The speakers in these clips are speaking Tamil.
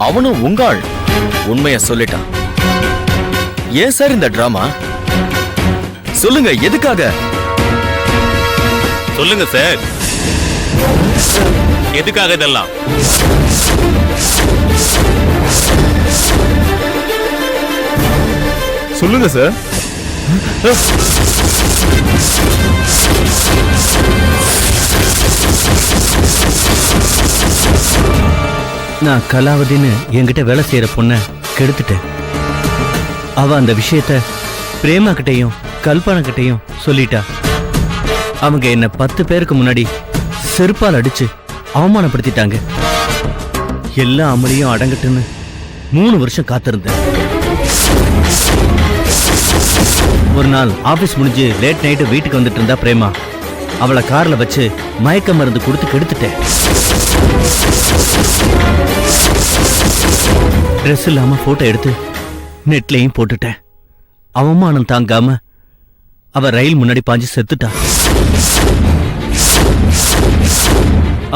அவனும் உங்க ஆள் உண்மைய சொல்லிட்டான். ஏன் சார் இந்த டிராமா? சொல்லுங்க, எதுக்காக? சொல்லுங்க சார், எதுக்காக இதெல்லாம்? சொல்லுங்க சார். நான் கலாவதின்னு என்கிட்ட வேலை செய்யற பொண்ண கெடுத்துட்டேன். அவ அந்த விஷயத்த பிரேமா கிட்டையும் கல்பனா கிட்டையும் சொல்லிட்டா. அவங்க என்ன 10 பேருக்கு முன்னாடி செருப்பால் அடிச்சு அவமானப்படுத்திட்டாங்க. எல்லா அமளியும் அடங்கட்டுன்னு 3 வருஷம் காத்திருந்தேன். ஒரு நாள் ஆபீஸ் முடிஞ்சு லேட் நைட்டு வீட்டுக்கு வந்துட்டு இருந்தா பிரேமா. அவளை கார்ல வச்சு மயக்க மருந்து கொடுத்து கெடுத்துட்டேன். ட்ரெஸ் இல்லாம போட்டோ எடுத்து நெட்லயும் போட்டுட்டேன். அவமானம் தாங்காம அவ ரயில் முன்னாடி பாஞ்சு செத்துட்டா.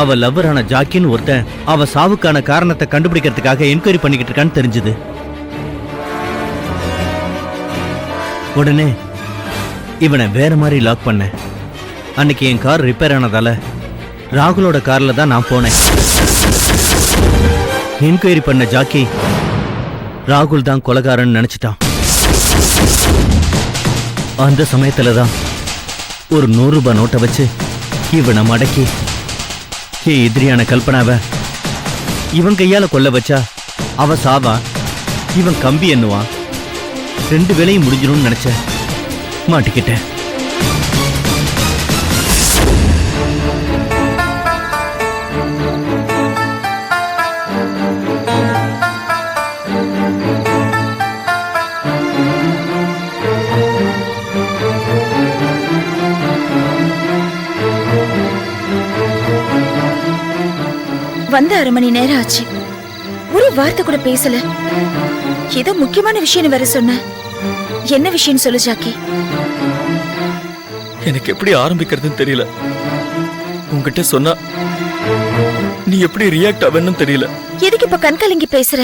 அவ லவ்வரான ஜாக்கின்னு ஒருத்தன் அவ சாவுக்கான காரணத்தை கண்டுபிடிக்கிறதுக்காக என்கொயரி பண்ணிக்கிட்டு இருக்கான்னு தெரிஞ்சது. உடனே இவனை வேற மாதிரி லாக் பண்ண. அன்னைக்கு என் கார் ரிப்பேர் ஆனதால ராகுலோட கார்ல தான் நான் போனேன். என்கொயரி பண்ண ஜாக்கி ராகுல் தான் கொலைகாரன்னு நினைச்சிட்டான். அந்த சமயத்துல தான் ஒரு 100 ரூபாய் நோட்டை வச்சு இவனை மடக்கி எதிரியான கல்பனாவ இவன் கையால கொல்ல வச்சா அவ சாவா, இவன் கம்பி எண்ணுவான். 2 வேளையும் முடிஞ்சிடும்னு நினைச்ச. மாட்டிக்கிட்டேன். வந்து 1/2 மணி நேரம் ஆச்சு. ஒரு வார்த்தை கூட பேசல. ஏதோ முக்கியமான விஷயம் வேற சொன்ன. என்ன விஷயம் சொல்லு ஜாக்கி. எனக்கு எப்படி ஆரம்பிக்கிறதுன்னு தெரியல. உங்ககிட்ட சொன்னா நீ எப்படி ரியாக்ட் ஆவேன்னு தெரியல. எதுக்கு இப்ப கண்கலங்கி பேசுற?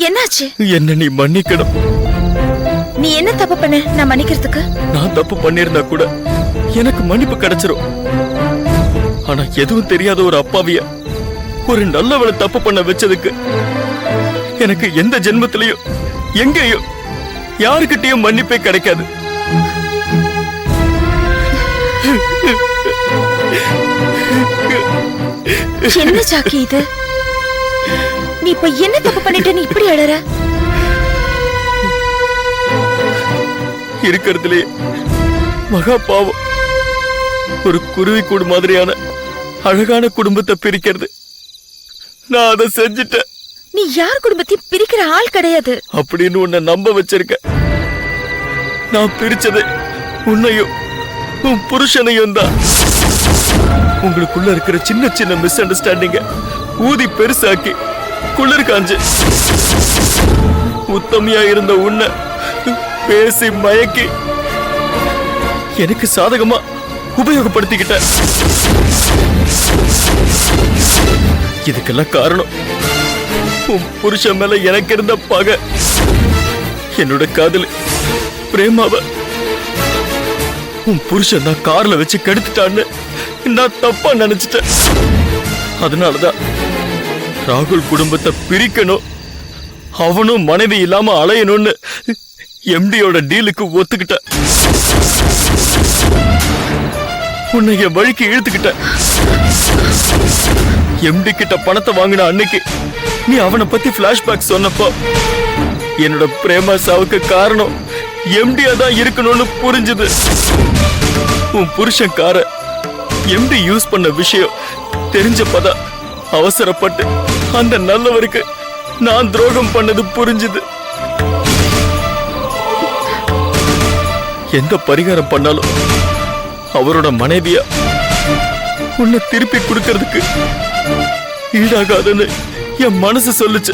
என்னாச்சு? என்ன நீ மன்னிக்கணும். நீ என்ன தப்பு பண்ண நான் மன்னிக்கிறதுக்கு? நான் தப்பு பண்ணிருந்தா கூட எனக்கு மன்னிப்பு கிடைச்சிரும். ஆனா எதுவும் தெரியாத ஒரு அப்பாவிய ஒரு நல்லவளை தப்பு பண்ண வச்சதுக்கு எனக்கு எந்த ஜென்மத்திலையும் எங்கேயும் யாருக்கிட்டையும் மன்னிப்பே கிடைக்காது. என்ன ஜாக்கி இது? நீ இப்ப என்ன தப்பு பண்ணிட்டு நீ இப்படி அழற? இருக்கிறதுலே மகா பாவம் ஒரு குருவி கூடு மாதிரியான அழகான குடும்பத்தை பிரிக்கிறது. நான் அதை செஞ்சுட்டேன். நீ யார் குடும்பத்தையும் பிரிக்கிற ஆள் கிடையாது அப்படின்னு உன்னை நம்ப வச்சிருக்க. நான் பிரிச்சது உன்னையும் உன் புருஷனையும் தான். உங்களுக்குள்ள இருக்கிற சின்ன சின்ன மிஸ் அண்டர்ஸ்டாண்டிங்க ஊதி பெருசாக்கி குளிர் காஞ்சு உத்தமையா இருந்த உன்னை பேசி மயக்கி எனக்கு சாதகமா உபயோகப்படுத்திக்கிட்ட. இதுக்கெல்லாம் காரணம் உன் புருஷன் மேல எனக்கு இருந்த பகை. என்னோட காதல் பிரேமாவ உன் புருஷன் நான் கார்ல வச்சு கெடுத்துட்டான்னு நான் தப்பா நினைச்சிட்டேன். அதனாலதான் ராகுல் குடும்பத்தை பிரிக்கணும், அவனும் மனைவி இல்லாம அலையணும்னு எம்டியோட டீலுக்கு ஒத்துக்கிட்ட. உன்னை என் வழிக்கு இழுத்துக்கிட்ட. எம்டி கிட்ட பணத்தை வாங்கின அன்னைக்கு நீ அவனை பத்தி பிளாஷ்பேக் சொன்னப்போ என்னோட பிரேமா சாவுக்கு காரணம் எம்டியா தான் இருக்கணும்னு புரிஞ்சுது. உன் புருஷன் கார எம்டி யூஸ் பண்ண விஷயம் தெரிஞ்சப்பதான் அவசரப்பட்டு அந்த நல்லவருக்கு நான் துரோகம் பண்ணது புரிஞ்சுது. எந்த பரிகாரம் பண்ணாலும் அவரோட மனைவியா உன்னை திருப்பி கொடுக்கறதுக்கு ஈடாகாதுன்னு என் மனசு சொல்லுச்சு.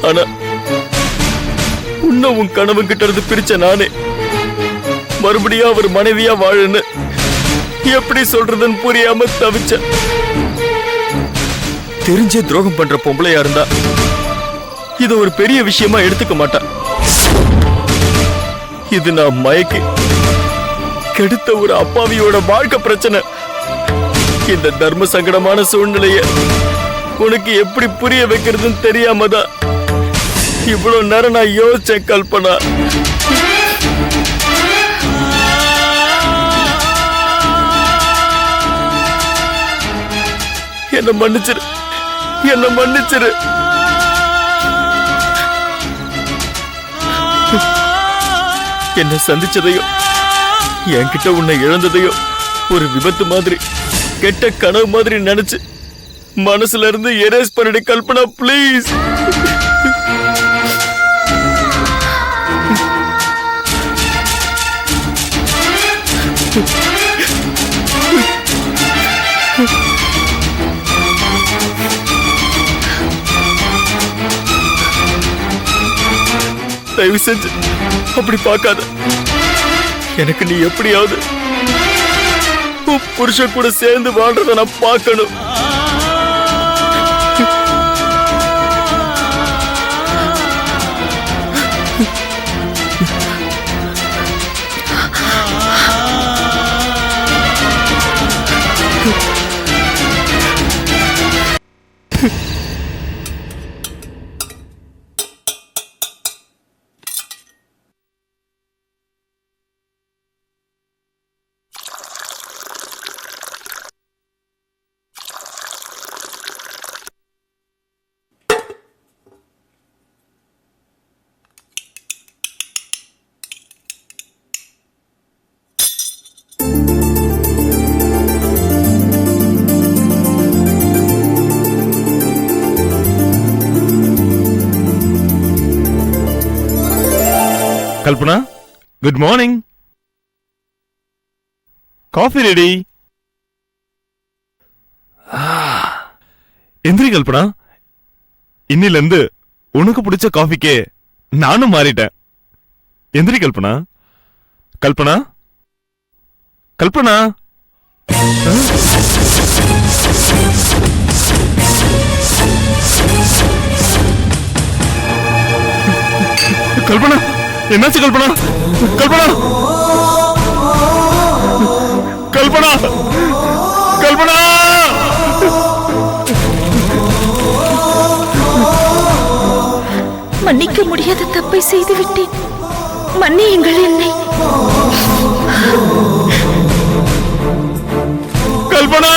ஆனா உன்னை உன் கணவன் கிட்ட இருந்து பிரிச்ச நானே மறுபடியும் அவர் மனைவியா வாழுன்னு எப்படி சொல்றதுன்னு புரியாம தவிச்ச. தெரிஞ்சே துரோகம் பண்ற பொம்பளையா இருந்தா இது ஒரு பெரிய விஷயமா எடுத்துக்க மாட்டா. இது நான் மயக்கி கெடுத்த ஒரு அப்பாவியோட வாழ்க்கை பிரச்சனை. இந்த தர்ம சங்கடமான சூழ்நிலைய உனக்கு எப்படி புரிய வைக்கிறதுன்னு தெரியாம தான் இவ்வளவு நேரம் நான் யோசிச்சேன் கல்பனா. என்ன மன்னிச்சிரு, என்ன மன்னிச்சிரு. என்ன சந்திச்சதையும் என்கிட்ட உன்னை இழந்ததையும் ஒரு விபத்து மாதிரி கெட்ட கனவு மாதிரி நினைச்சு மனசுல இருந்து எரேஸ் பண்ணிடு கல்பனா, ப்ளீஸ். தயவு செஞ்சு அப்படி பார்க்காத. எனக்கு நீ எப்படியாவது உன் புருஷன் கூட சேர்ந்து வாழ்றத நான் பார்க்கணும். Kalpana, good morning. Coffee ready. எந்திரி கல்பனா, இன்னில இருந்து உனக்கு பிடிச்ச காஃபிக்கே நானும் மாறிட்டேன். எந்திரி கல்பனா. கல்பனா, கல்பனா. கல்பனா, என்னாச்சு கல்பனா? கல்பனா, கல்பனா, கல்பனா. மன்னிக்க முடியாத தப்பை செய்து விட்டேன், மன்னியுங்கள் என்னை. கல்பனா.